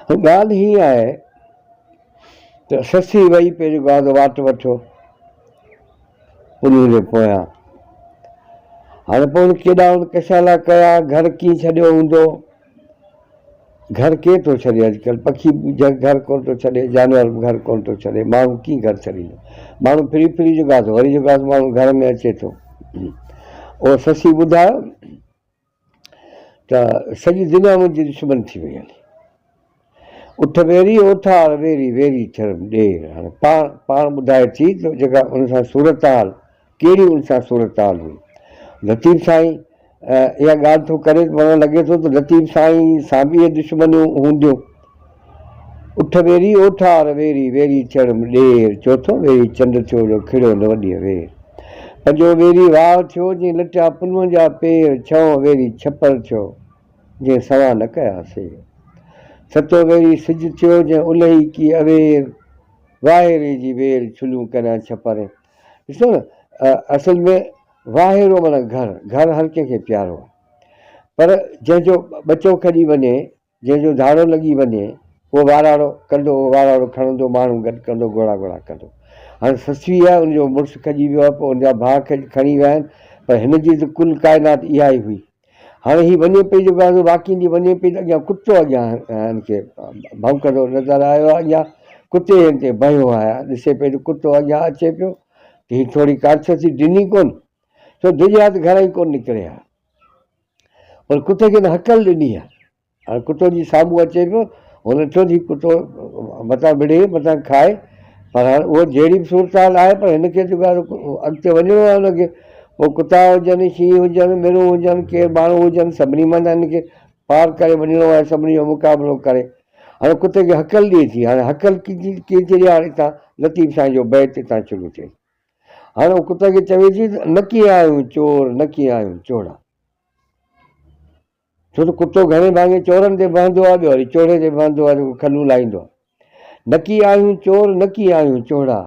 ॻाल्हि हीअं आहे त ससी वई पहिरियों ॻाल्हि वाट वठो उन जे पोयां हाणे पोइ केॾा कशाला कया, घर कीअं छॾियो हूंदो, घर केरु थो छॾे अॼुकल्ह, पखी घर कोन थो छॾे, जानवर घर कोन थो छॾे, माण्हू कीअं घर छॾींदो, माण्हू फिरी जेको वरी जेको माण्हू घर में अचे थो। उहो ससी ॿुधायो त सॼी दुनिया मुंहिंजी दुश्मन थी वई हली, उठ वेरी ओठार वेरी वेरी थियमि ॾेर। हाणे पाण ॿुधाए थी त जेका उन सां सूरत हाल कहिड़ी उन सां सूरत हाल हुई। लतीफ़ साईं इहा ॻाल्हि थो करे माना लॻे थो त लतीफ़ साईं सां बि इहे दुश्मनियूं हूंदियूं। उठ वेरी ओठार वेरी वेरी थियमि ॾेर, चोथो वेरी चंड थियो जो खिड़ो न वॾीअ वेर, पंजो वेरी वाह थियो जीअं लटिया पुनव जा पेर, छहों वेरी छपर थियो जीअं सवा न कयासीं, सतो वेरी सिज थियो जंहिं उलही की अवेर, वाहिरे जी वेर छुलियूं करियां छपर। ॾिसो न असल में वाहिरो माना घर हर कंहिंखे प्यारो आहे, पर जंहिंजो बचो खॼी वञे, जंहिंजो धाड़ो लॻी वञे, उहो वाराड़ो कंदो, वाराड़ो खणंदो, माण्हू गॾु कंदो, घोड़ा कंदो। हाणे ससी आहे, उनजो मुड़ुसु खॼी वियो आहे, पोइ उनजा भाउ खणी विया आहिनि, पर हिन जी त कुल काइनात इहा ई हुई। हाणे हीअ वञे पई जेको आहे वाक़ई वञे पई त अॻियां कुतो अॻियां हिनखे भौंकंदो नज़र आयो आहे, अॻियां कुते हिन ते भयो आहे, ॾिसे पई त कुतो अॻियां अचे पियो त हीअ थोरी काठसी ॾिनी कोन, छो दुनिया त घर ई कोन निकिरे हा, पर कुते खे त हकल ॾिनी आहे। हाणे कुतो जी साम्हूं अचे पियो, हुन चयो जी कुतो मथां विढ़े मथां खाए, पर हाणे उहो जहिड़ी बि सूरत हाल आहे, पर हिनखे जेको आहे अॻिते वञिणो आहे हुनखे। पोइ कुता हुजनि, शींहं हुजनि, मिरूं हुजनि, केरु माण्हू हुजनि, सभिनी मां हिनखे पार करे वञिणो आहे, सभिनी जो मुक़ाबिलो करे। हाणे कुते खे हकल ॾिए थी, हाणे हकल कीअं थी ॾिए, हाणे हितां लतीफ़ साईं जो बैत हितां शुरू थिए। हाणे उहो कुते खे चवे थी त न कीअं आहियूं चोर, न कीअं आहियूं चोड़ा, छो त कुतो घणे भाङे चोरनि ते बहंदो आहे, ॿियो वरी चोरे ते बहंदो आहे, जेको खलू लाहींदो आहे। न कीअं आहियूं चोर, न कीअं आहियूं चोड़ा,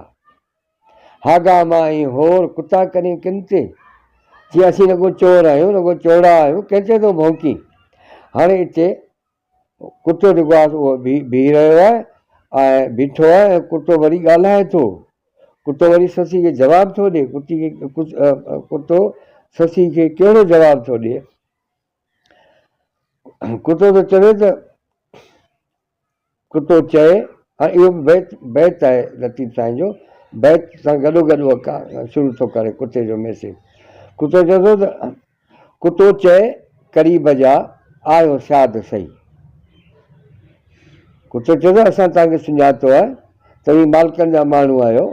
हागा मां होर कुता कॾहिं किन ते, जीअं असीं न को चोर आहियूं, न को चोड़ा आहियूं, कंहिंचे थो भौंकी। हाणे हिते कुतो जेको आहे उहो बीह रहियो आहे ऐं बीठो आहे, ऐं कुतो वरी ॻाल्हाए थो, कुतो वरी ससी खे जवाबु थो ॾिए, कुतो ससी खे कहिड़ो जवाबु थो ॾिए। कुतो थो चवे त कुतो चए, हाणे इहो बैत आहे लतीफ़ साईं जो, बैत सां गॾोगॾु शुरू थो करे कुते जो मैसेज। कुतो चए थो त कुतो चए क़रीब जा आयो शाद सही, कुतो चए थो असां तव्हांखे सुञातो आहे, तव्हीं मालिकनि जा माण्हू आहियो,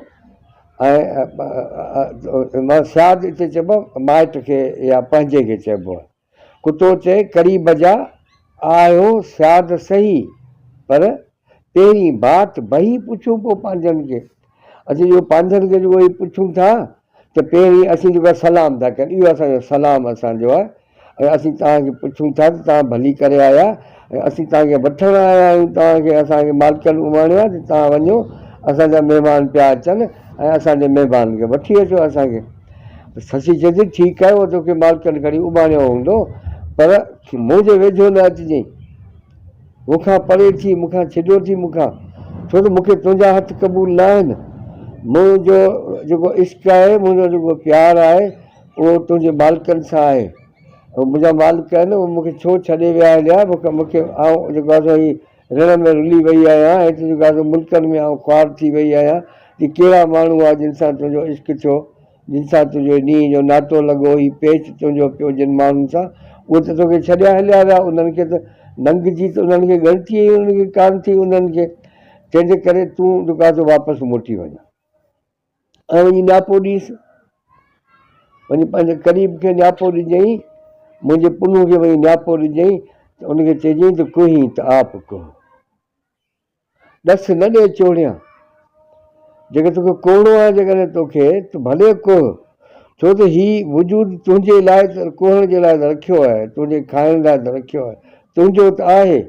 ऐं मां शाद हिते चइबो आहे माइट खे या पंहिंजे खे चइबो आहे। कुतो चए क़रीब जा आयो शाद सही, पर पहिरीं बात बही पुछूं पोइ पंहिंजनि खे। असीं जो पंहिंजनि खे जेको पुछूं था त पहिरीं असीं जेको सलाम था कनि, इहो असांजो सलाम असांजो आहे, ऐं असीं तव्हांखे पुछूं था त तव्हां भली करे आया, ऐं असीं तव्हांखे वठणु आया आहियूं, तव्हांखे असांखे मालिकनि उमाणियो आहे त तव्हां वञो, असांजा महिमान पिया अचनि ऐं असांजे महिमान खे वठी अचो असांखे। ससी चए थी ठीकु आहे, उहो तोखे मालिकनि खणी उमाणियो हूंदो, पर मुंहिंजे वेझो न अचिजांइ, मूंखां परे थी, मूंखां छिॾो थी मूंखां, छो त मूंखे तुंहिंजा हथ क़बूल न आहिनि। मुंहिंजो जेको इश्क़ु आहे, मुंहिंजो जेको प्यारु आहे, उहो तुंहिंजे मालिकनि सां आहे। मुंहिंजा मालिक आहिनि, उहे मूंखे छो छॾे विया आहिनि, मूंखे आउं जेको आहे रण में रुली वई आहियां, हिते जेको आहे मुल्कनि में आउं ख्वार थी वई आहियां कि कहिड़ा माण्हू आहे जिन सां तुंहिंजो इश्क़ु थियो, जिन सां तुंहिंजो ॾींहं जो नातो लॻो, ही पेच तुंहिंजो पियो जिन माण्हुनि सां, उहे त तोखे छॾिया हलिया विया, उन्हनि खे त नंग जी त उन्हनि खे ग़लती ई उन्हनि खे कान थी उन्हनि खे, तंहिंजे करे तूं जेको आहे वापसि मोटी वञ ऐं वञी नियापो ॾींसि, वञी पंहिंजे क़रीब खे नियापो ॾिजईं, मुंहिंजे पुनू खे वञी नियापो ॾिजईं, त उनखे चइजईं त कुही त आप कुह, ॾस न ॾे चोड़ियां, जेकर तोखे कोड़ो आहे जेकॾहिं तोखे त भले कुह, छो त हीउ वजूद तुंहिंजे लाइ त कुहण जे लाइ त रखियो आहे, तुंहिंजे खाइण लाइ त रखियो आहे, तुंहिंजो त आहे,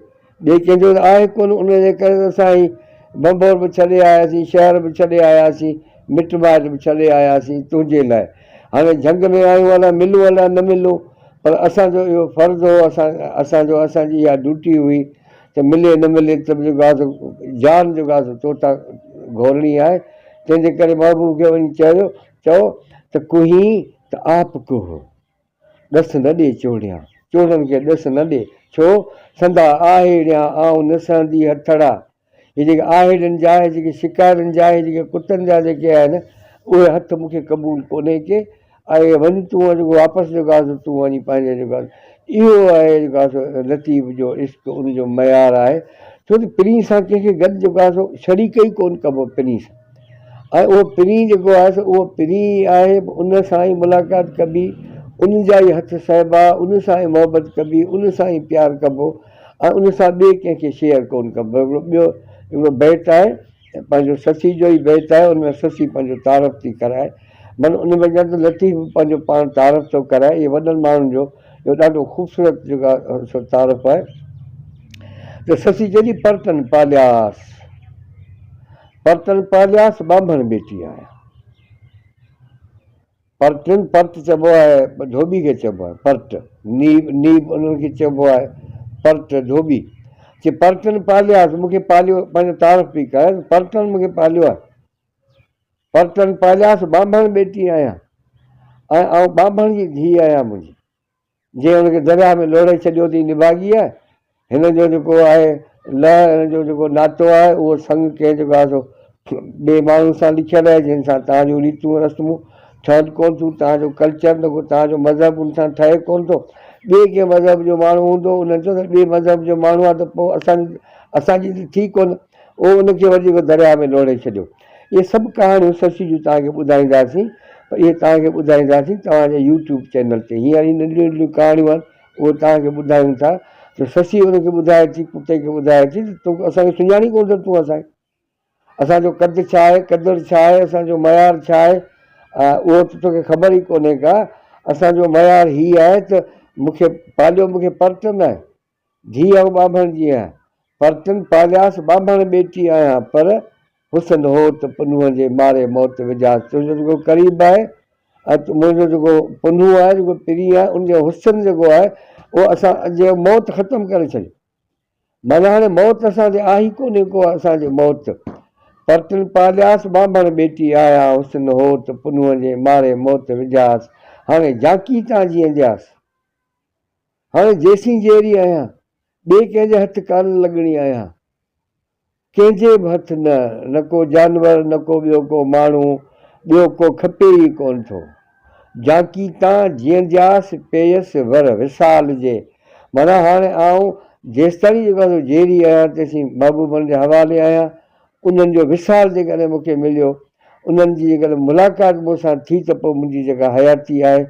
ॿिए कंहिंजो त आहे कोन। उनजे करे त असां ही बंबोर बि छॾे आयासीं, शहर बि छॾे आयासीं, मिट माइट बि छॾे आयासीं तुंहिंजे लाइ। हाणे झंग में आहियूं, अलाए मिलूं अलाए न मिलूं, पर असांजो इहो फ़र्ज़ु हो, असांजी इहा ड्यूटी हुई त मिले न मिले त जेको आहे सो जान जेको आहे सो तोता घोरणी आहे। तंहिंजे करे महबूब खे वञी चओ त कुही त आप कुह, ॾस न ॾे चोड़ियां, चोड़नि खे ॾस न ॾे। छो संदा आहेड़ियां आऊं न सहंदी हथड़ा। हीअ जेके आहेड़नि जा जेके शिकारनि जा जेके कुतनि जा जेके आहिनि उहे हथ मूंखे क़बूल कोन्हे के। ऐं वञी तूं जेको वापसि जेको आहे तूं वञी पंहिंजे जेको आहे इहो आहे जेको आहे सो लतीफ़ जो इश्क़ उनजो मयार आहे। छो त पिरी सां कंहिंखे गॾु जेको आहे सो शरीक ई कोन कबो पिरी सां। ऐं उहो पिरी जेको आहे सो उहो पिरी आहे, उन सां ई मुलाक़ात कबी, उन जा ई हथ साहिबा, उन सां ई मोहबत कबी, उन सां ई प्यारु कबो ऐं उन सां ॿिए कंहिंखे शेयर कोन कबो। ॿियो हिकिड़ो बैत आहे पंहिंजो ससी जो ई बैत आहे, उनमें ससी पंहिंजो तारफ़ थी कराए, माना उन में ॼण त लतीफ़ पंहिंजो पाण तारफ़ थो कराए। इहे वॾनि माण्हुनि जो इहो ॾाढो ख़ूबसूरत जेको आहे सो तारफ़ आहे। त ससी चई परतन पालियास, परतन पालियास ॿांभण बेटी आहियां। परतन परत चइबो आहे धोबी खे चइबो आहे परत, नीब उन्हनि खे चइबो आहे परत धोबी। चए परतन पालियास, मूंखे पालियो, पंहिंजो तारफ़ पई करे, परतन मूंखे पालियो आहे। परतन पालियास ॿांभण बेटी आहियां ऐं आउं ॿांभण जी धीउ आहियां मुंहिंजी। जीअं हुनखे दरिया में लोड़े छॾियो अथई निभागी आहे, हिन जो जेको आहे हिन जो जेको नातो आहे उहो संग कंहिं जेको आहे सो ॿिए माण्हू सां लिखियलु आहे, जंहिं सां तव्हांजो रीतियूं रस्मूं ठहनि कोन थियूं, तव्हांजो कल्चर न को तव्हांजो मज़हब उन सां ठहे कोन थो। ॿिए कंहिं मज़हब जो माण्हू हूंदो, उन चयो त ॿिए मज़हब जो माण्हू आहे त पोइ असांजी त थी कोन, उहो उनखे वरी दरिया में लोड़े छॾियो। इहे सभु कहाणियूं ससी जूं तव्हांखे ॿुधाईंदासीं, पर इहे तव्हांखे ॿुधाईंदासीं तव्हांजे यूट्यूब चैनल ते। हींअर ई नंढियूं नंढियूं कहाणियूं आहिनि उहे तव्हांखे ॿुधायूं था। त ससी हुनखे ॿुधाए थी, पुट खे ॿुधाए थी त तूं असांखे सुञाणी कोन त तूं असांखे, असांजो कदु छा आहे, क़दुरु छा आहे, असांजो मयार छा आहे, उहो त तोखे ख़बर ई कोन्हे का। असांजो मयार हीअ आहे त मूंखे पालियो, मूंखे परतन आहे, धीउ ऐं ॿांभण जी आहियां। परतन पालियास ॿांभण बेटी आहियां, पर हुसन हो त पुनुअ जे मारे मौत विझासि। तुंहिंजो जेको क़रीब आहे ऐं मुंहिंजो जेको पुनु आहे, जेको पिरी आहे, उनजो हुसन जेको आहे उहो असां जे मौत ख़तमु करे छॾियो। माना हाणे मौत असांजे आहे कोन्हे को असांजे मौत। परतन पालियास ॿांभण बेटी आहियां, हुसन हो त पुनुअ जे मारे मौत विझासि। हाणे झांकी तां जीअंदियासि, हाणे जेसीं जहिड़ी आहियां, ॿिए कंहिंजे हथु कान लॻणी आहियां, कंहिंजे बि हथु न को जानवर, न को ॿियो को माण्हू, ॿियो को खपे ई कोन थो। झांकी तां जीअंदियासि पेयसि वर विसाल जे। माना हाणे आउं जेसिताईं जेको आहे जहिड़ी आहियां तेसीं महबूबनि जे हवाले आहियां। उन्हनि जो विसाल जेकॾहिं मूंखे मिलियो, उन्हनि जी जेकॾहिं मुलाक़ात मूंसां थी त पोइ मुंहिंजी जेका हयाती आहे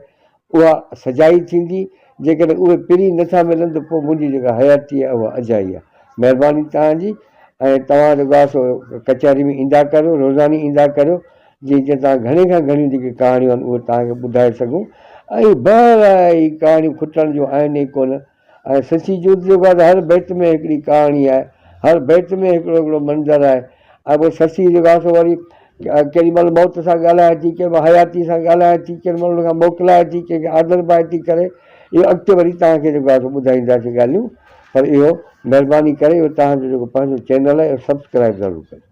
उहा सजाई थींदी। जेकॾहिं उहे पिरी नथा मिलनि त पोइ मुंहिंजी जेका हयाती आहे उहा अजाई आहे। महिरबानी तव्हांजी। ऐं तव्हां जेको आहे सो कचहरी में ईंदा करियो, रोज़ानी ईंदा करियो, जीअं तव्हां घणी खां घणियूं जेके कहाणियूं आहिनि उहे तव्हांखे ॿुधाए सघूं। ऐं बराई कहाणियूं खुटण जो आहिनि ई कोन। ऐं सची जूत जेको आहे हर बैत में हिकिड़ी कहाणी आहे, हर बैत में हिकिड़ो हिकिड़ो मंज़रु आहे। ऐं पोइ ससी जेको आहे सो वरी केॾी महिल मौत सां ॻाल्हाए थी, केॾी महिल हयाती सां ॻाल्हाए थी, केॾी महिल हुनखां मोकिलाए थी, कंहिंखे आदर पाए थी करे। इहो अॻिते वरी तव्हांखे जेको आहे सो ॿुधाईंदासीं ॻाल्हियूं। पर इहो महिरबानी करे इहो तव्हांजो जेको पंहिंजो चैनल आहे इहो सब्सक्राइब ज़रूरु कयो।